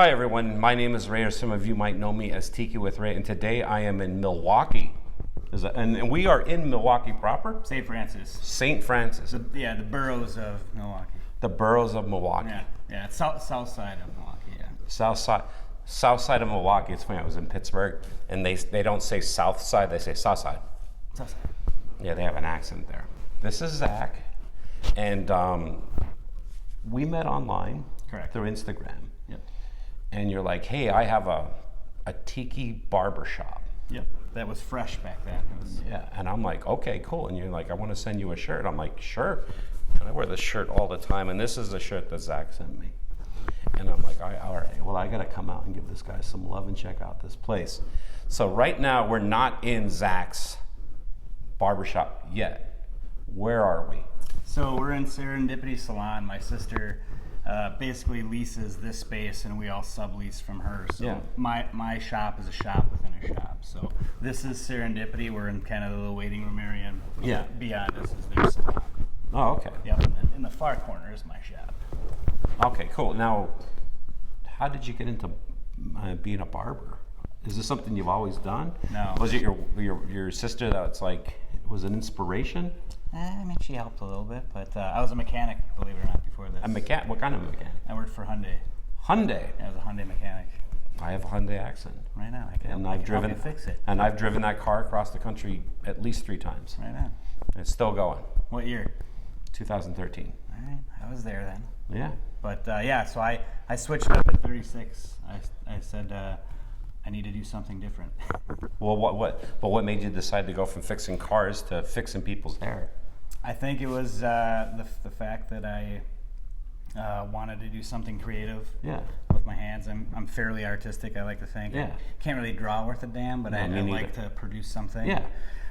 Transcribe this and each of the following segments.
Hi everyone, my name is Ray, or some of you might know me as Tiki with Ray, and today I am in Milwaukee. And we are in Milwaukee proper? St. Francis. St. Francis. The boroughs of Milwaukee. The boroughs of Milwaukee. Yeah, it's south side of Milwaukee, yeah. South side of Milwaukee. It's funny, I was in Pittsburgh, and they don't say south side, they say south side. South side. Yeah, they have an accent there. This is Zach, and we met online. Correct. Through Instagram. Yep. And you're like, hey, I have a Tiki Barbershop. Yep. That was fresh back then. Yeah, and I'm like, okay, cool. And you're like, I want to send you a shirt. I'm like, sure. And I wear this shirt all the time, and this is the shirt that Zach sent me. And I'm like, all right, well, I got to come out and give this guy some love and check out this place. So right now, we're not in Zach's barbershop yet. Where are we? So we're in Serendipity Salon. My sister basically leases this space, and we all sublease from her. So yeah. my shop is a shop within a shop. So this is Serendipity. We're in kind of the little waiting room area. And yeah. Beyond us is their salon. Oh, okay. Yep. In the far corner is my shop. Okay, cool. Now, how did you get into being a barber? Is this something you've always done? No. Was it your sister that's like was an inspiration? I mean, she helped a little bit, but I was a mechanic, believe it or not, before this. A mechanic? What kind of mechanic? I worked for Hyundai. Hyundai? Yeah, I was a Hyundai mechanic. I have a Hyundai accent. Right now, I can help you fix it. And I've driven that car across the country at least 3 times. Right now. It's still going. What year? 2013. All right, I was there then. Yeah. But yeah, so I switched up at 36. I said I need to do something different. Well, what made you decide to go from fixing cars to fixing people's hair? I think it was the fact that I wanted to do something creative. Yeah. With my hands. I'm fairly artistic, I like to think. Yeah. I can't really draw worth a damn, but I like to produce something. Yeah.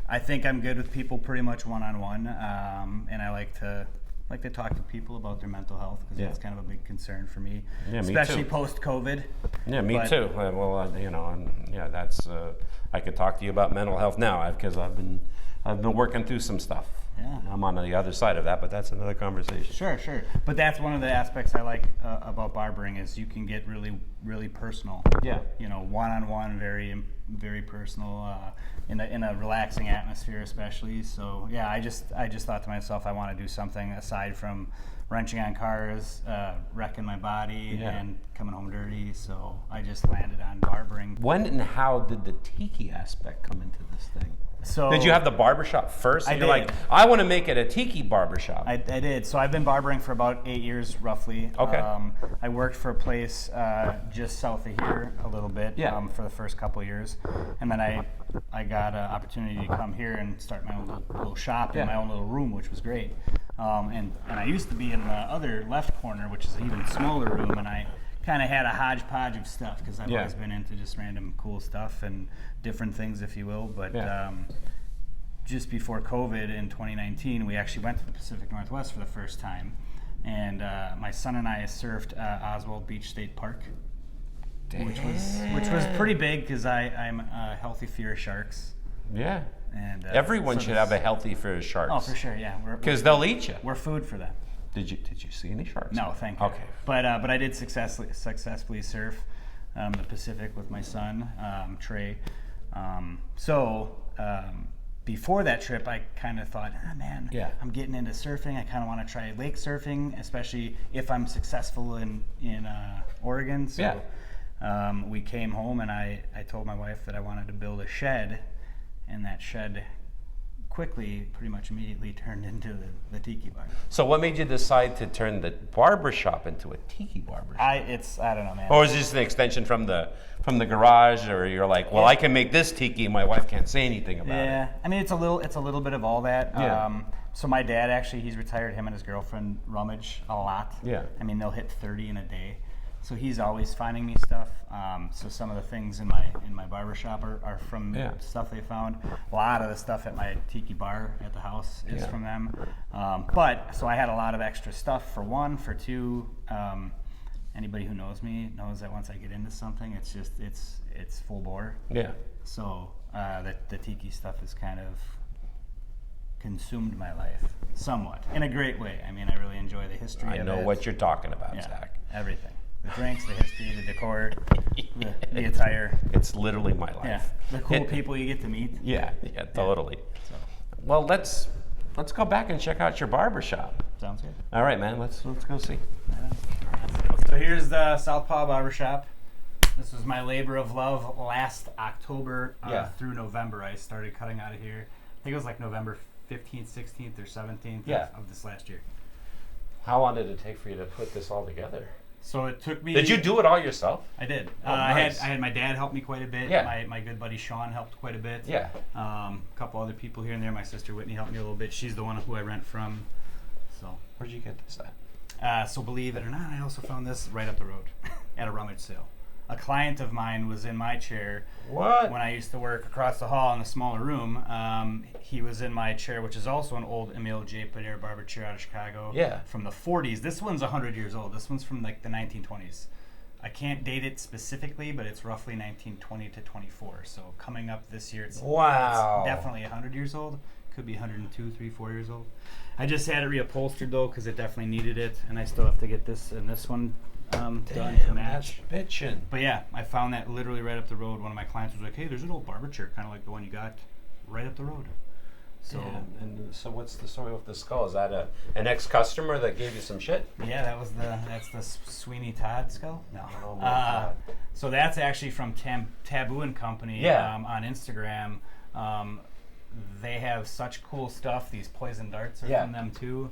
I think I'm good with people pretty much one-on-one, and I like to talk to people about their mental health because that's kind of a big concern for me, yeah, especially too. Post-COVID. Yeah, me too. Well, that's I could talk to you about mental health now because I've been working through some stuff. Yeah. I'm on the other side of that, but that's another conversation. Sure. But that's one of the aspects I like about barbering is you can get really, really personal. Yeah. One-on-one, very, very personal, in a relaxing atmosphere, especially. So yeah, I just thought to myself, I want to do something aside from wrenching on cars, wrecking my body, and coming home dirty. So I just landed on barbering. When and how did the Tiki aspect come into this thing? So did you have the barbershop first? I You're did. Like, I want to make it a Tiki barbershop. I did. So I've been barbering for about 8 years, roughly. Okay. I worked for a place just south of here a little bit for the first couple of years. And then I got an opportunity to come here and start my own little shop in my own little room, which was great. And I used to be in the other left corner, which is an even smaller room, and I kind of had a hodgepodge of stuff because I've always been into just random cool stuff and different things, if you will. But just before COVID in 2019, we actually went to the Pacific Northwest for the first time, and my son and I surfed Oswald Beach State Park, which was pretty big because I'm a healthy fear of sharks. Yeah. And everyone should have a healthy fear of sharks. Oh, for sure, yeah. Because they'll eat you. We're food for them. Did you see any sharks? No, thank you. Okay. But I did successfully surf the Pacific with my son, Trey. Before that trip, I kind of thought, I'm getting into surfing. I kind of want to try lake surfing, especially if I'm successful in Oregon. So we came home, and I told my wife that I wanted to build a shed, and that shed quickly, pretty much immediately turned into the Tiki bar. So what made you decide to turn the barbershop into a Tiki barbershop? I don't know, man. Or is this an extension from the garage, or you're like, well, I can make this Tiki, my wife can't say anything about it? Yeah, I mean, it's a little bit of all that. Yeah. So my dad, actually, he's retired. Him and his girlfriend rummage a lot. Yeah. I mean, they'll hit 30 in a day. So he's always finding me stuff. So some of the things in my barbershop are from stuff they found. A lot of the stuff at my Tiki bar at the house is from them. But so I had a lot of extra stuff for one. For two, anybody who knows me knows that once I get into something, it's full bore. Yeah. So the Tiki stuff has kind of consumed my life somewhat in a great way. I mean, I really enjoy the history of it. I know what you're talking about, Yeah, Zach. everything. The drinks, the history, the decor, the attire. It's literally my life. Yeah, the cool people you get to meet. Yeah, totally. So. Well, let's go back and check out your barbershop. Sounds good. All right, man. Let's go see. So here's the Southpaw Barbershop. This was my labor of love last October through November. I started cutting out of here. I think it was like November 15th, 16th, or 17th of this last year. How long did it take for you to put this all together? So it took me... Did you do it all yourself? I did. Oh, nice. I had my dad help me quite a bit. Yeah. My good buddy Sean helped quite a bit. Yeah. A couple other people here and there. My sister Whitney helped me a little bit. She's the one who I rent from. So where'd you get this at? So believe it or not, I also found this right up the road at a rummage sale. A client of mine was in my chair when I used to work across the hall in the smaller room. He was in my chair, which is also an old Emile J. Padere barber chair out of Chicago from the 40s. This one's 100 years old. This one's from like the 1920s. I can't date it specifically, but it's roughly 1920 to 24. So coming up this year, it's definitely 100 years old. Could be 102, 3, 4 years old. I just had it reupholstered though because it definitely needed it, and I still have to get this and this one done to match. That's bitchin'. But yeah, I found that literally right up the road. One of my clients was like, "Hey, there's an old barber chair, kind of like the one you got, right up the road." So, and so what's the story with the skull? Is that an ex-customer that gave you some shit? Yeah, that's the Sweeney Todd skull. No. Oh my God. So that's actually from Taboo and Company on Instagram. They have such cool stuff. These poison darts are from them too.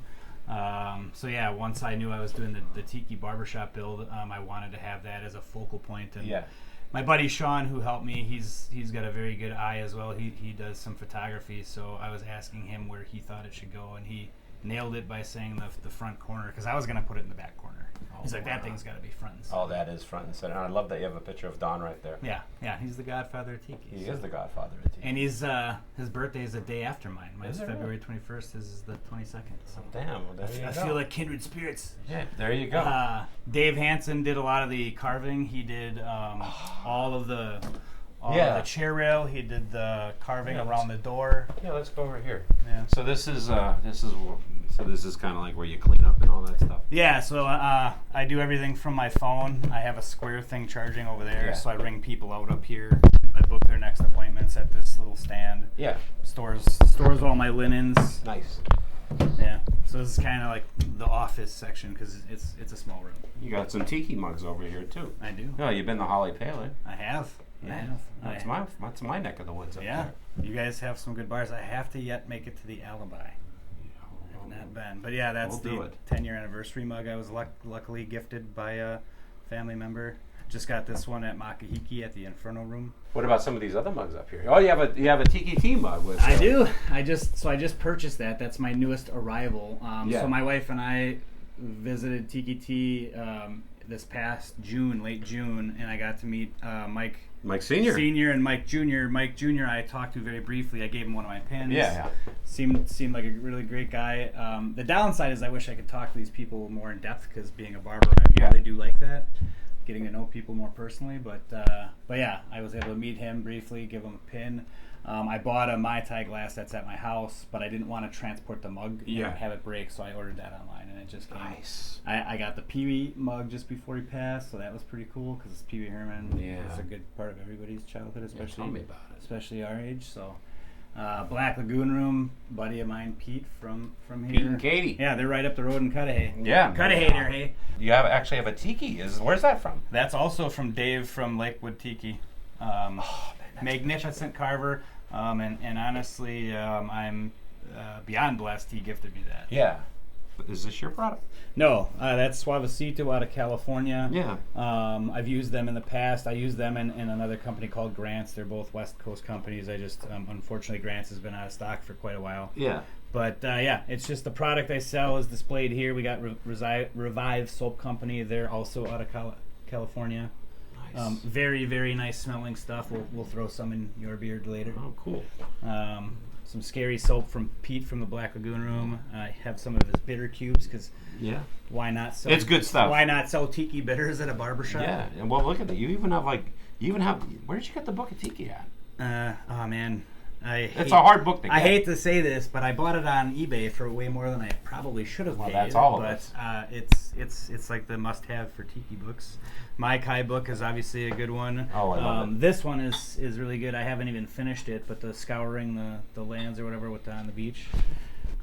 So yeah, once I knew I was doing the Tiki Barbershop build, I wanted to have that as a focal point. And my buddy Sean, who helped me, he's got a very good eye as well. He does some photography, so I was asking him where he thought it should go, and he nailed it by saying the front corner, because I was going to put it in the back corner. He's like, that thing's got to be front and center. Oh, that is front and center. And I love that you have a picture of Don right there. Yeah, he's the godfather of Tiki. He is the godfather of Tiki. And his birthday is a day after mine. Mine's February 21st. His is the 22nd. So damn, well, there you go. I feel like kindred spirits. Yeah, there you go. Dave Hansen did a lot of the carving. He did all of the chair rail. He did the carving around the door. Yeah, let's go over here. Yeah. So this is kind of like where you clean up and all that stuff. Yeah. So I do everything from my phone. I have a square thing charging over there, so I ring people out up here. I book their next appointments at this little stand. Yeah. Stores all my linens. Nice. Yeah. So this is kind of like the office section because it's a small room. You got some Tiki mugs over here too. I do. Oh, you've been to Holly Paler. I have. Yeah. That's my neck of the woods up there. You guys have some good bars. I have to yet make it to the Alibi. I have not been. But yeah, that's the 10-year anniversary mug I was luckily gifted by a family member. Just got this one at Makahiki at the Inferno Room. What about some of these other mugs up here? Oh, you have a Tiki tea mug. With, I do. I just purchased that. That's my newest arrival. So my wife and I visited Tiki Tea this past June, late June, and I got to meet Mike Senior and Mike Junior. Mike Junior I talked to very briefly. I gave him one of my pins. Yeah. Seemed like a really great guy. The downside is I wish I could talk to these people more in depth because being a barber, I really do like that. Getting to know people more personally, but yeah, I was able to meet him briefly, give him a pin. I bought a Mai Tai glass that's at my house, but I didn't want to transport the mug and have it break, so I ordered that online, and it just came. Nice. I got the Pee Wee mug just before he passed, so that was pretty cool because Pee Wee Herman is a good part of everybody's childhood, especially tell me about it. Especially our age. So Black Lagoon Room, buddy of mine, Pete from here. Pete and Katie. Yeah, they're right up the road in Cudahy. Yeah, Cudahy there, hey. You actually have a Tiki. Where's that from? That's also from Dave from Lakewood Tiki. Magnificent carver, and honestly, I'm beyond blessed he gifted me that. Yeah. Is this your product? No, that's Suavecito out of California. Yeah. I've used them in the past. I use them in another company called Grants. They're both West Coast companies. I just, unfortunately, Grants has been out of stock for quite a while. Yeah. But yeah, it's just the product I sell is displayed here. We got Revive Soap Company. They're also out of California. Nice. Very, very nice smelling stuff. We'll throw some in your beard later. Oh, cool. Some scary soap from Pete from the Black Lagoon Room. I have some of his bitter cubes because why not sell? It's good stuff. Why not sell Tiki bitters at a barbershop? Yeah, and well, look at that. You even have where did you get the book of Tiki at? Oh man, It's a hard book to get. I hate to say this, but I bought it on eBay for way more than I probably should have paid. Well, that's all of us. But it's like the must-have for Tiki books. My Kai book is obviously a good one. Oh, I love it. This one is really good. I haven't even finished it, but the scouring the lands or whatever on the beach,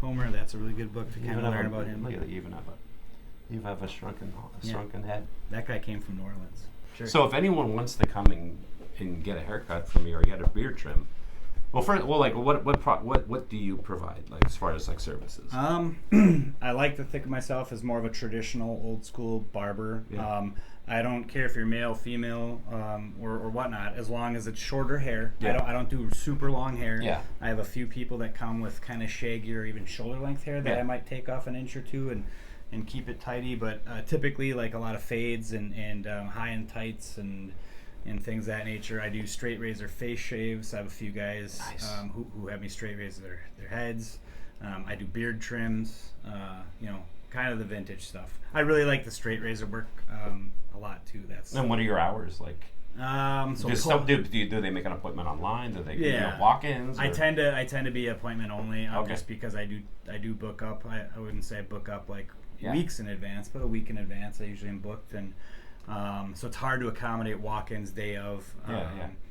Homer, that's a really good book to kind of learn about him. Look at it, you have a shrunken head. That guy came from New Orleans. Sure. So if anyone wants to come and get a haircut from you or get a beard trim, what do you provide, like as far as like services? I like to think of myself as more of a traditional, old school barber. Yeah. I don't care if you're male, female, or whatnot, as long as it's shorter hair. Yeah. I don't do super long hair. Yeah. I have a few people that come with kind of shaggy or even shoulder length hair that Yeah. I might take off an inch or two and keep it tidy. But typically, like a lot of fades and high end tights and things of that nature. I do straight razor face shaves. I have a few guys who have me straight razor their heads. I do beard trims. Kind of the vintage stuff. I really like the straight razor work a lot too. And what are your hours like? Do they make an appointment online? Do they walk-ins? I tend to be appointment only, just because I do book up. I wouldn't say I book up like weeks in advance, but a week in advance. I usually am booked, and so it's hard to accommodate walk-ins day of.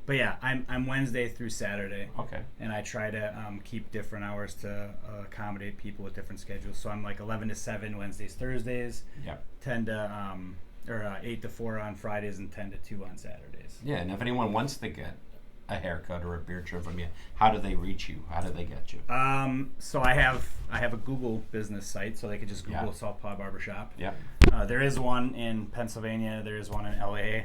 But yeah, I'm Wednesday through Saturday. Okay. And I try to keep different hours to accommodate people with different schedules. So I'm like 11 to 7 Wednesdays, Thursdays. Yeah. 10 to 8 to 4 on Fridays, and 10 to 2 on Saturdays. Yeah, and if anyone wants to get a haircut or a beard trim from you, how do they reach you? How do they get you? So I have a Google business site, so they could just Google Southpaw Barbershop. Yeah. There is one in Pennsylvania. There is one in LA.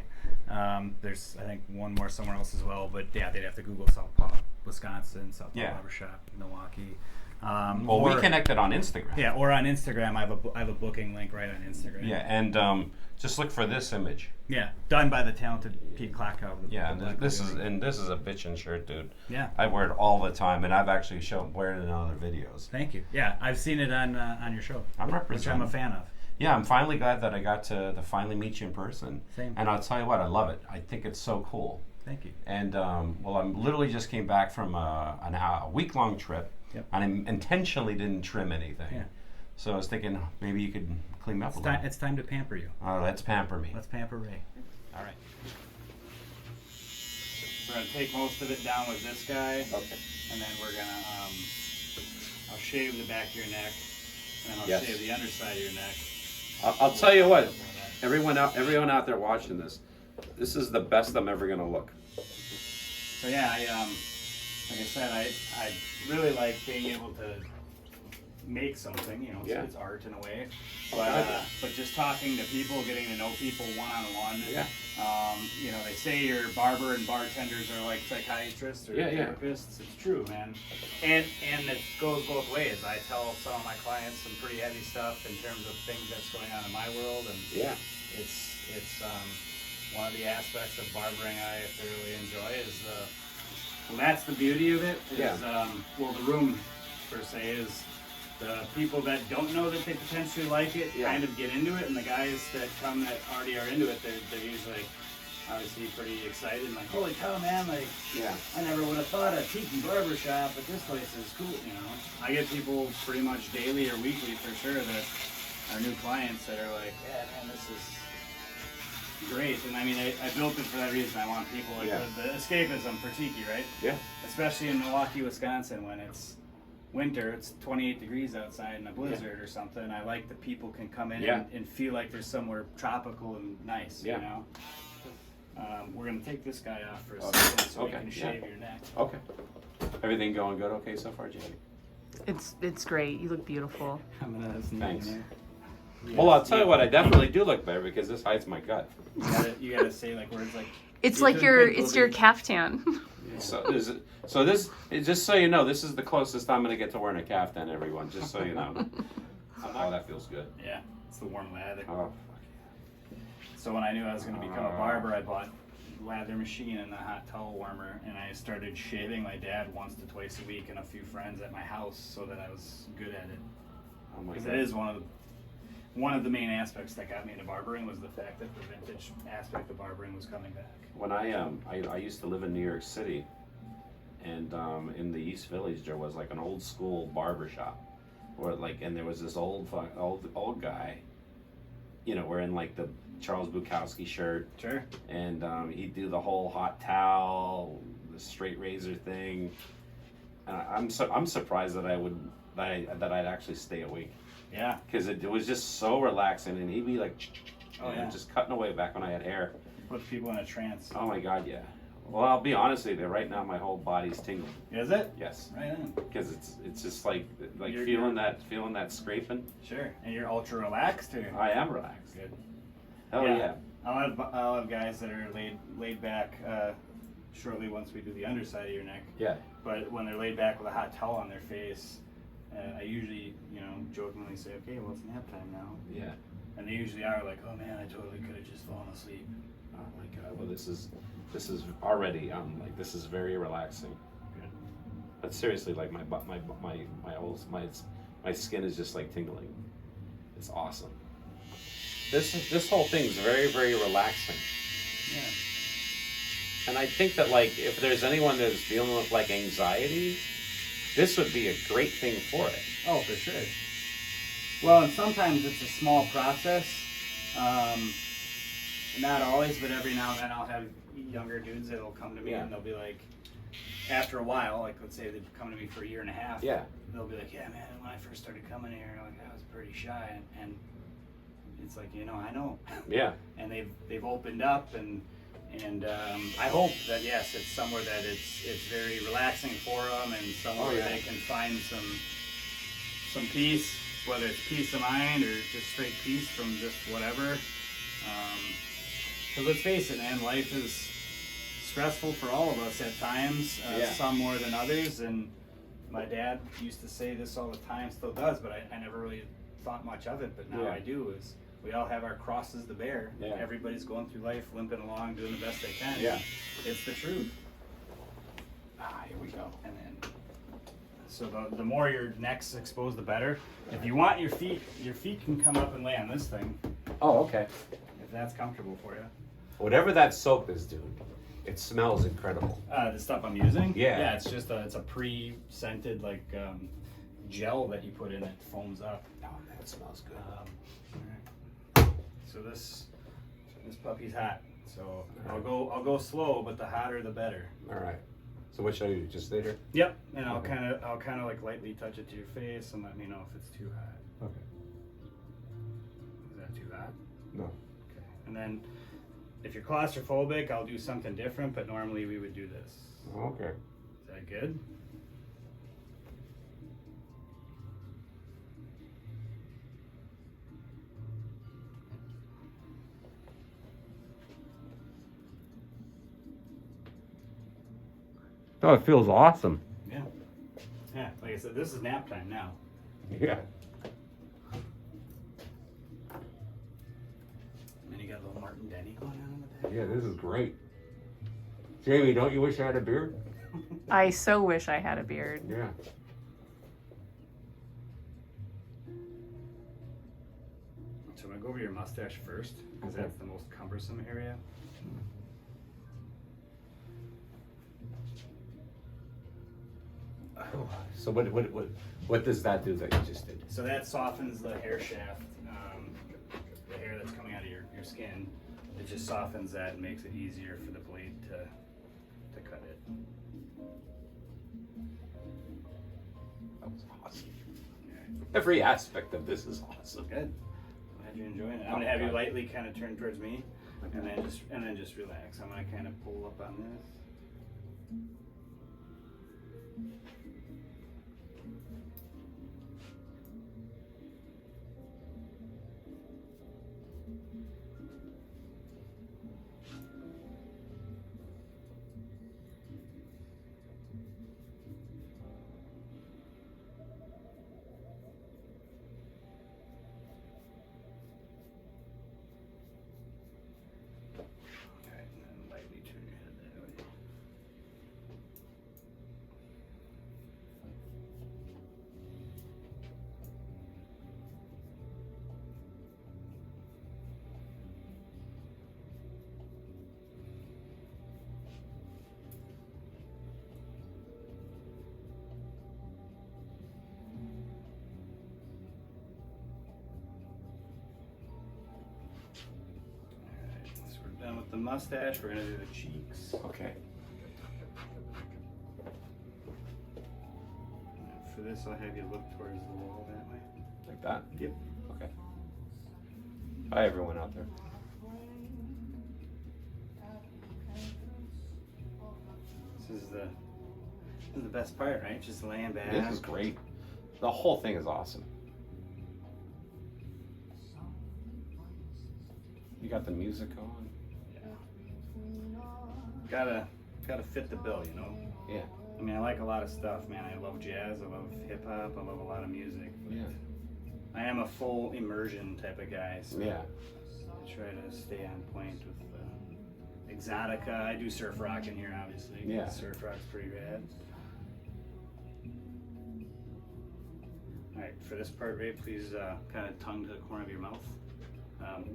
There's I think one more somewhere else as well. But yeah, they'd have to Google Southpaw, Wisconsin, Southpaw Barbershop, Milwaukee. We connected on Instagram. Yeah, or on Instagram. I have a booking link right on Instagram. Yeah, and just look for this image. Yeah, done by the talented Pete Klockow. Yeah, this is a bitchin' shirt, dude. Yeah, I wear it all the time, and I've actually wear it in other videos. Thank you. Yeah, I've seen it on your show. I'm representing. Which I'm a fan of. Yeah, I'm finally glad that I got to finally meet you in person. Same. And I'll tell you what, I love it. I think it's so cool. Thank you. And I literally just came back from a week-long trip, and I intentionally didn't trim anything. Yeah. So I was thinking maybe you could clean me up a little. It's time to pamper you. Let's pamper me. Let's pamper Ray. All right. We're gonna take most of it down with this guy. Okay. And then we're gonna I'll shave the back of your neck, and then I'll shave the underside of your neck. I'll tell you what, everyone out there watching this is the best I'm ever gonna look. So yeah, like I said, I really like being able to make something, so it's art in a way. But just talking to people, getting to know people one-on-one. Yeah. They say your barber and bartenders are like psychiatrists or therapists. It's true, man. And it goes both ways. I tell some of my clients some pretty heavy stuff in terms of things that's going on in my world, and it's one of the aspects of barbering I thoroughly enjoy is that's the beauty of it. Is, the room per se is the people that don't know that they potentially like it kind of get into it, and the guys that come that already are into it, they're usually obviously pretty excited and like, holy cow, man, I never would have thought a Tiki Barbershop, but this place is cool, I get people pretty much daily or weekly for sure that are new clients that are like, yeah, man, this is great. And I mean, I built it for that reason. I want people like the escapism for Tiki, right? Yeah. Especially in Milwaukee, Wisconsin, when it's winter, it's 28 degrees outside in a blizzard or something. I like that people can come in and feel like there's somewhere tropical and nice, We're going to take this guy off for a second so we can shave your neck. Okay. Everything going good okay so far, Jamie? It's great. You look beautiful. I'm going to Thanks. Well, I'll tell you what, I definitely do look better because this hides my gut. You gotta say like words like. It's like your caftan. So this, just so you know, this is the closest I'm gonna get to wearing a caftan, everyone. Just so you know. Oh, that feels good. Yeah, it's the warm lather. Oh. So when I knew I was gonna become a barber, I bought lather machine and a hot towel warmer, and I started shaving my dad once to twice a week and a few friends at my house so that I was good at it. Oh my God. Because that is one of the main aspects that got me into barbering was the fact that the vintage aspect of barbering was coming back. When I used to live in New York City, and in the East Village there was like an old school barbershop, where like, and there was this old guy, you know, wearing like the Charles Bukowski shirt. Sure. And he'd do the whole hot towel, the straight razor thing. And I'm surprised that I'd actually stay awake. Yeah. Because it was just so relaxing, and he'd be like, just cutting away back when I had hair. Puts people in a trance. Oh my God, yeah. Well, I'll be honest with you. Right now, my whole body's tingling. Is it? Yes. Right on. Because it's just like feeling that scraping. Sure. And you're ultra relaxed, or? I am relaxed. Good. Hell yeah. I'll have guys that are laid back shortly once we do the underside of your neck. Yeah. But when they're laid back with a hot towel on their face, I usually, jokingly say, okay, well, it's nap time now. Yeah. And they usually are like, oh man, I totally could have just fallen asleep. Oh my God. Well, this is already like, this is very relaxing. Good. But seriously, like my skin is just like tingling. It's awesome. This whole thing is very, very relaxing. Yeah. And I think that, like, if there's anyone that's dealing with like anxiety, this would be a great thing for it. Oh, for sure. Well, and sometimes it's a small process. Not always, but every now and then I'll have younger dudes that'll come to me and they'll be like, after a while, like let's say they've come to me for a year and a half. Yeah. They'll be like, yeah, man, when I first started coming here, like I was pretty shy, and it's like, I know. Yeah. And they've opened up, and I hope that yes, it's somewhere that it's very relaxing for them, and somewhere where they can find some peace, whether it's peace of mind or just straight peace from just whatever. Because let's face it, man, life is stressful for all of us at times. Some more than others, and my dad used to say this all the time, still does, but I never really thought much of it, but now I do. Is we all have our crosses to bear. Yeah. Everybody's going through life, limping along, doing the best they can. Yeah. It's the truth. Here we go. And then, so the more your neck's exposed, the better. If you want your feet can come up and lay on this thing, Oh, okay. if that's comfortable for you. Whatever that soap is, dude, it smells incredible. The stuff I'm using? Yeah. Yeah, it's just it's a pre-scented like gel that you put in it foams up. Oh, that smells good. Alright. So this puppy's hot. So I'll go slow, but the hotter the better. All right. So what should I do? Just later? Yep. And I'll kind of like lightly touch it to your face and let me know if it's too hot. Okay. Is that too hot? No. Okay. And then if you're claustrophobic, I'll do something different, but normally we would do this. Okay. Is that good? Oh, it feels awesome. Yeah. Yeah, like I said, this is nap time now. Yeah. And then you got a little Martin Denny going on in the back. Yeah, this is great. Jamie, don't you wish I had a beard? I so wish I had a beard. Yeah. So I'm gonna go over your mustache first, because that's the most cumbersome area. So what does that do that you just did? So that softens the hair shaft, the hair that's coming out of your skin. It just softens that and makes it easier for the blade to cut it. That was awesome. Okay. Every aspect of this is awesome. Good. Glad you're enjoying it. I'm gonna have you lightly kind of turn towards me, and then just relax. I'm gonna kind of pull up on this. mustache. We're gonna do the cheeks. Okay. For this, I'll have you look towards the wall that way. Like that? Yep. Okay. Hi, everyone out there. This is the best part, right? Just laying back. This is great. The whole thing is awesome. You got the music on. Yeah. Gotta fit the bill, you know. Yeah. I mean, I like a lot of stuff, man. I love jazz. I love hip hop. I love a lot of music. Yeah. I am a full immersion type of guy. So Yeah. I try to stay on point with exotica. I do surf rock in here, obviously. Yeah. Surf rock's pretty rad. All right, for this part, Ray, please kind of tongue to the corner of your mouth.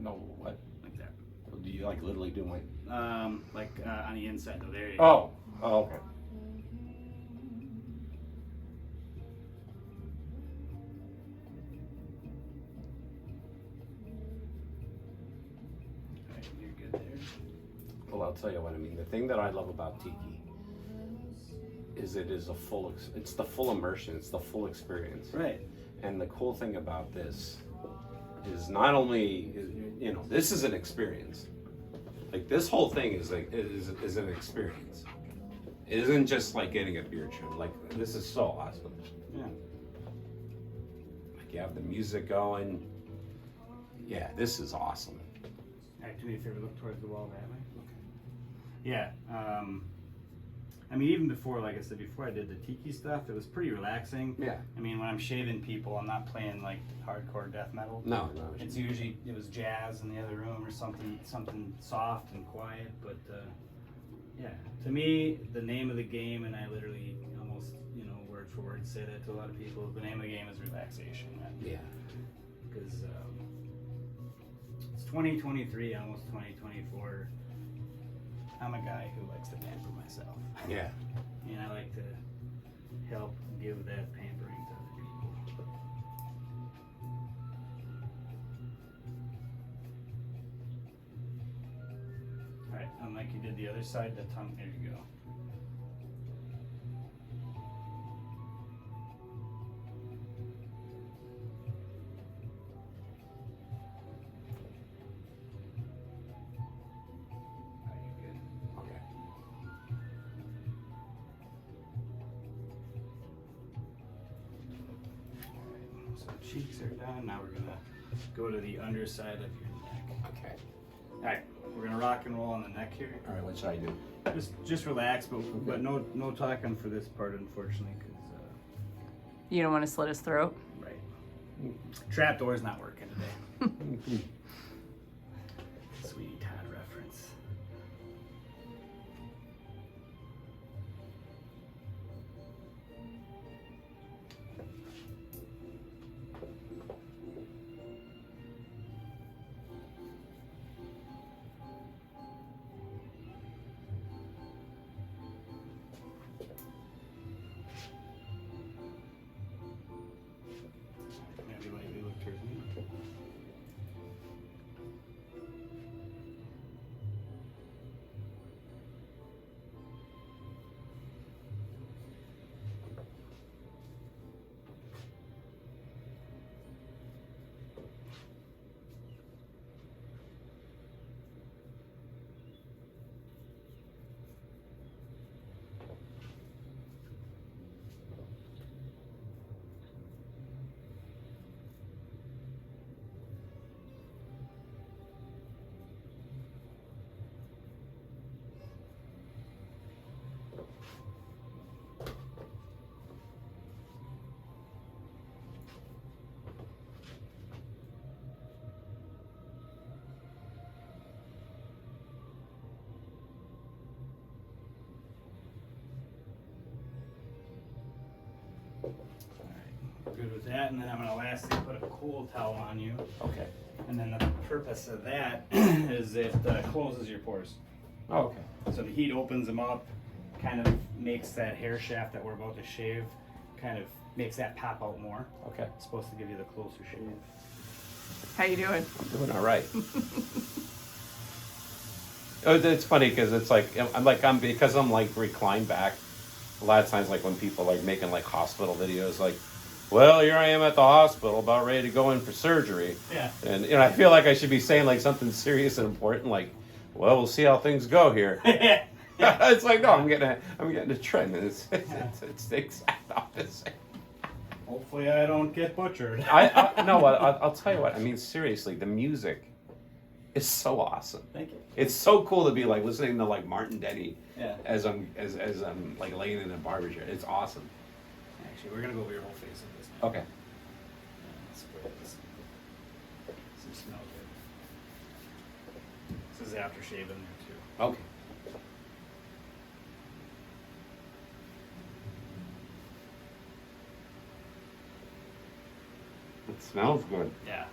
No, what? Like that. Do you like literally do my? Like on the inside, though. There you go. Oh. Oh, okay. All right, you're good there. Well, I'll tell you what I mean. The thing that I love about Tiki is it is it's the full immersion. It's the full experience. Right. And the cool thing about this is not only, this is an experience. Like this whole thing is an experience. It isn't just like getting a beard trim. Like this is so awesome. Yeah. Like you have the music going. Yeah, this is awesome. All right, do me a favor, look towards the wall that way. Yeah. I mean, even before, like I said, before I did the Tiki stuff, it was pretty relaxing. Yeah. I mean, when I'm shaving people, I'm not playing like hardcore death metal. No. It's usually, it was jazz in the other room or something soft and quiet. But yeah, to me, the name of the game, and I literally almost, word for word say that to a lot of people, the name of the game is relaxation, man. Yeah. Because it's 2023, almost 2024. I'm a guy who likes to pamper myself. Yeah. And I like to help give that pampering to other people. Alright, like you did the other side, the tongue, there you go. So cheeks are done. Now we're gonna go to the underside of your neck. Okay. All right, we're gonna rock and roll on the neck here. All right. What should I do? Just relax, but no talking for this part, unfortunately, because You don't want to slit his throat? right. Trap door's not working today. Sweetie Todd reference. Maybe lightly look towards me. Good with that, and then I'm gonna lastly put a cool towel on you. Okay. And then the purpose of that is it closes your pores. Oh, okay. So the heat opens them up, kind of makes that hair shaft that we're about to shave, kind of makes that pop out more. Okay. It's supposed to give you the closer shave. How you doing? I'm doing all right. Oh, it's funny because it's like because I'm like reclined back. A lot of times, like when people are making like hospital videos, like, well, here I am at the hospital, about ready to go in for surgery. Yeah. And I feel like I should be saying like something serious and important, like, well, we'll see how things go here. Yeah. It's like, no, I'm getting a trend, and it's the exact opposite. Hopefully, I don't get butchered. I'll tell you what. I mean, seriously, the music is so awesome. Thank you. It's so cool to be like listening to like Martin Denny. Yeah. As I'm like laying in a barber chair. It's awesome. Actually, we're gonna go over your whole face with this. Okay. Let's put this. Some smell good. This is aftershave in there too. Okay. It smells good. Yeah.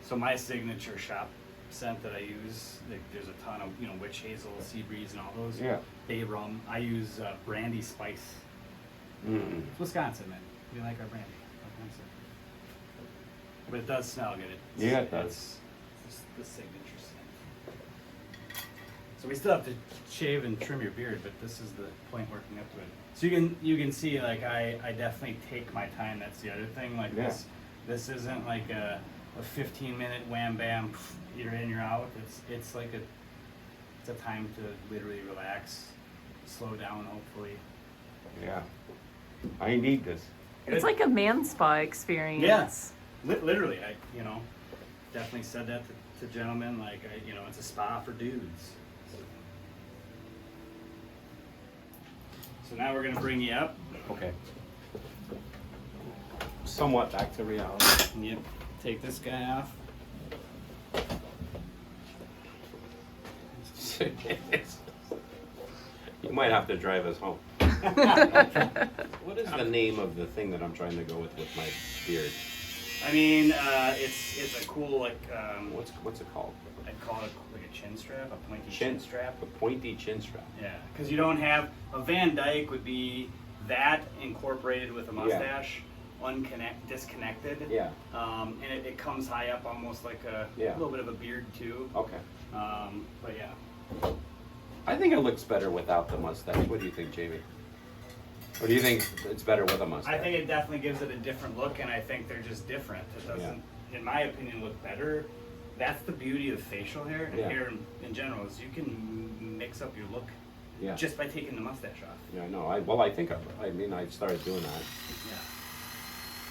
So my signature shop scent that I use, there's a ton of witch hazel, sea breeze, and all those. Yeah. Bay rum. I use brandy spice. Mm. It's Wisconsin, man. We like our brandy. But it does smell good. Yeah, it does. It's the signature scent. So we still have to shave and trim your beard, but this is the point working up to it. So you can see, like, I definitely take my time. That's the other thing. Like this isn't like a 15-minute wham bam, you're in, you're out. It's like it's a time to literally relax, slow down, hopefully. Yeah. I need this. It's like a man spa experience. Yeah. Literally, I definitely said that to gentlemen. Like, it's a spa for dudes. So now we're gonna bring you up. Okay. Somewhat back to reality. And you take this guy off. You might have to drive us home. What is the name of the thing that I'm trying to go with my beard? I mean, it's a cool, like, What's it called? I'd call it like a chin strap, a pointy Chin strap. A pointy chin strap. Yeah, because you don't have a Van Dyke would be that incorporated with a mustache, disconnected. Yeah. And it comes high up, almost like a little bit of a beard too. Okay. But yeah. I think it looks better without the mustache. What do you think, Jamie? Or do you think it's better with a mustache? I think it definitely gives it a different look, and I think they're just different. It doesn't, in my opinion, look better. That's the beauty of facial hair and hair in general, is you can mix up your look just by taking the mustache off. Yeah, I know. I started doing that. Yeah.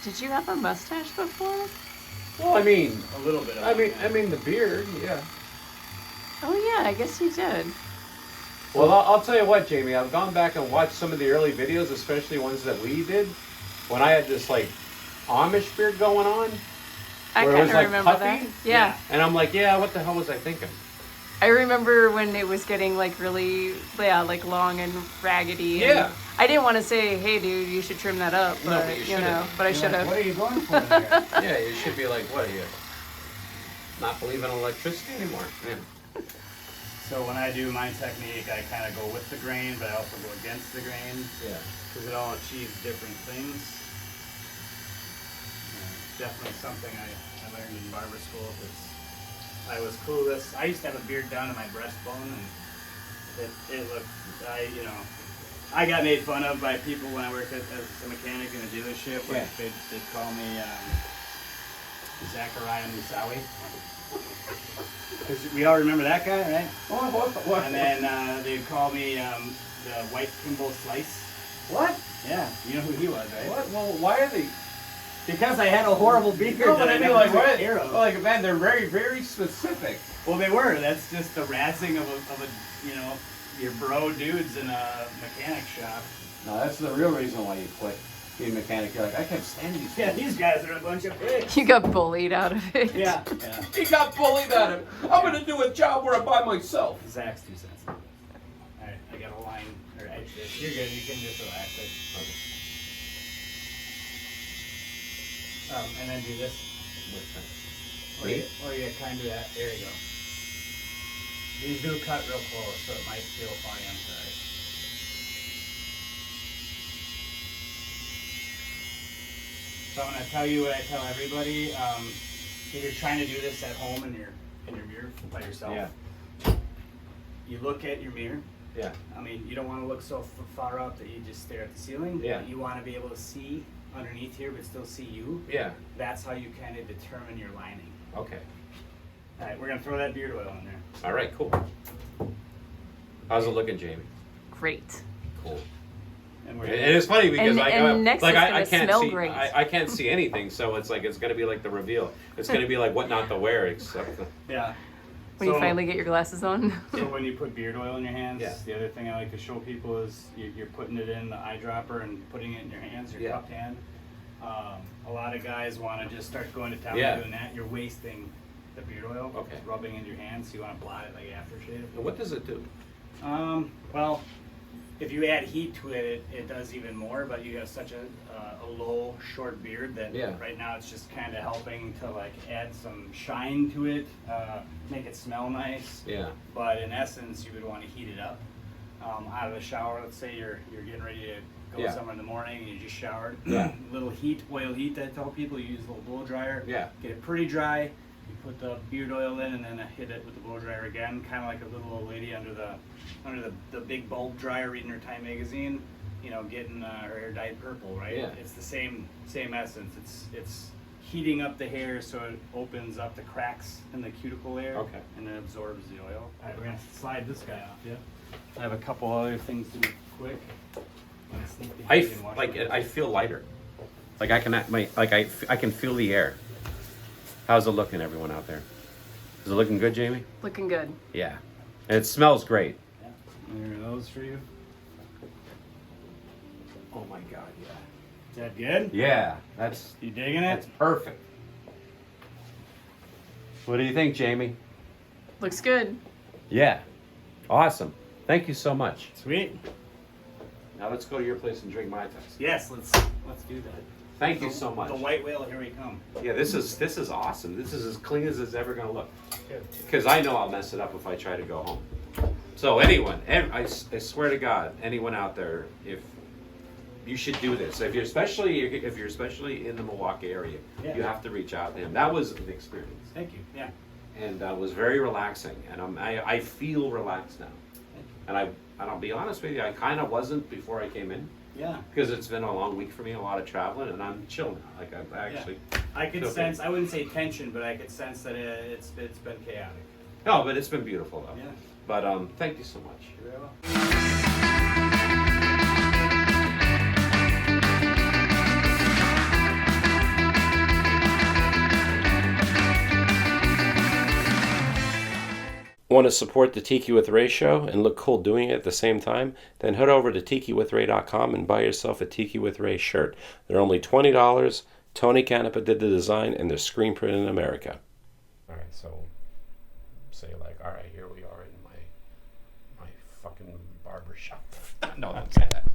Did you have a mustache before? Well, I mean, A little bit of I mean the beard, yeah. Oh yeah, I guess you did. Well, I'll tell you what, Jamie. I've gone back and watched some of the early videos, especially ones that we did, when I had this like Amish beard going on. I where it kind was, of like, remember puffy. that. Yeah. And I'm like, yeah, what the hell was I thinking? I remember when it was getting like really, like long and raggedy. And Yeah. I didn't want to say, hey dude, you should trim that up, No, but but you you should've. know, but I should have. What are you going for there? Yeah, you should be like, what are you? Not believe in electricity anymore? Yeah. So when I do my technique, I kind of go with the grain, but I also go against the grain. Yeah. Because it all achieves different things. Definitely something I learned in barber school, because I was clueless. I used to have a beard down to my breastbone, and it looked, I got made fun of by people when I worked as a mechanic in a dealership. Yeah. They'd call me Zachariah Musawi. Because we all remember that guy, right? What? And then they'd call me the White Kimball Slice. What? Yeah, you know who he was, right? What? Well, why are they? Because I had a horrible beard. No, but that I mean, never like, took what? care of. Like, man, they're very, very specific. Well, they were. That's just the razzing of a your bro dudes in a mechanic shop. No, that's the real reason why you quit being a mechanic. You're like, I can't stand these. Yeah, these guys are a bunch of pigs. You got bullied out of it. Yeah. He got bullied out of it. I'm gonna do a job where I'm by myself. Zach's 2 cents. All right, I got a line. Or actually, you're good. You can just relax it. Okay. And then do this. Or you kind of do that. There you go. These do cut real close, so it might feel funny. I'm sorry. So I'm gonna tell you what I tell everybody. If you're trying to do this at home in your mirror by yourself, you look at your mirror. Yeah. I mean, you don't want to look so far up that you just stare at the ceiling. Yeah. But you want to be able to see underneath here, but still see you. Yeah. That's how you kind of determine your lining. Okay. All right, we're gonna throw that beard oil in there. All right, cool. How's it looking, Jamie? Great. Cool. And we're And it's funny because next like it's I gonna can't smell see great. I can't see anything, so it's like it's gonna be like the reveal. It's gonna be like what not to wear except the, yeah. When you finally get your glasses on. So when you put beard oil in your hands, Yeah. the other thing I like to show people is you're putting it in the eyedropper and putting it in your hands, your Yeah. cupped hand. A lot of guys want to just start going to town Yeah. and doing that. You're wasting the beard oil. Okay. It's rubbing into your hands, so you want to blot it like aftershave. And what does it do? Well, if you add heat to it, it does even more. But you have such a low, short beard that Yeah. right now it's just kind of helping to like add some shine to it, make it smell nice. Yeah. But in essence, you would want to heat it up out of the shower. Let's say you're getting ready to go Yeah. somewhere in the morning and you just showered. Yeah. Little heat, oil heat. That I tell people you use a little blow dryer. Yeah. Get it pretty dry. You put the beard oil in and then hit it with the blow dryer again, kind of like a little old lady under the big bulb dryer reading her Time magazine. You know, getting her hair dyed purple, right? Yeah. It's the same essence. It's heating up the hair so it opens up the cracks in the cuticle layer. Okay. And then absorbs the oil. All right, we're gonna slide this guy off. Yeah. I have a couple other things to do quick. Let's sneak behind and wash my- I feel lighter. Like I can feel the air. How's it looking, everyone out there? Is it looking good, Jamie? Looking good. Yeah. And it smells great. Yeah. There are those for you. Oh my God, yeah. Is that good? Yeah, that's You digging it? perfect. What do you think, Jamie? Looks good. Yeah. Awesome. Thank you so much. Sweet. Now let's go to your place and drink my test. Yes, let's do that. Thank you so much. The white whale, here we come. Yeah, this is awesome. This is as clean as it's ever gonna look. Because I know I'll mess it up if I try to go home. So anyone, I swear to God, anyone out there, if you should do this, if you're especially in the Milwaukee area, Yeah. you have to reach out to him. That was an experience, Thank you. Yeah. and was very relaxing, and I feel relaxed now. And I'll be honest with you, I kind of wasn't before I came in. Yeah. Because it's been a long week for me, a lot of traveling, and I'm chill now. Like I actually. I could feel sense, I wouldn't say tension, but I could sense that it's been chaotic. No, but it's been beautiful though. Yeah. But thank you so much. You're very well. Want to support the Tiki with Ray show and look cool doing it at the same time? Then head over to tikiwithray.com and buy yourself a Tiki with Ray shirt. They're only $20. Tony Canepa did the design, and they're screen printed in America. All right, so say like, all right, here we are in my fucking barber shop. No, don't say that.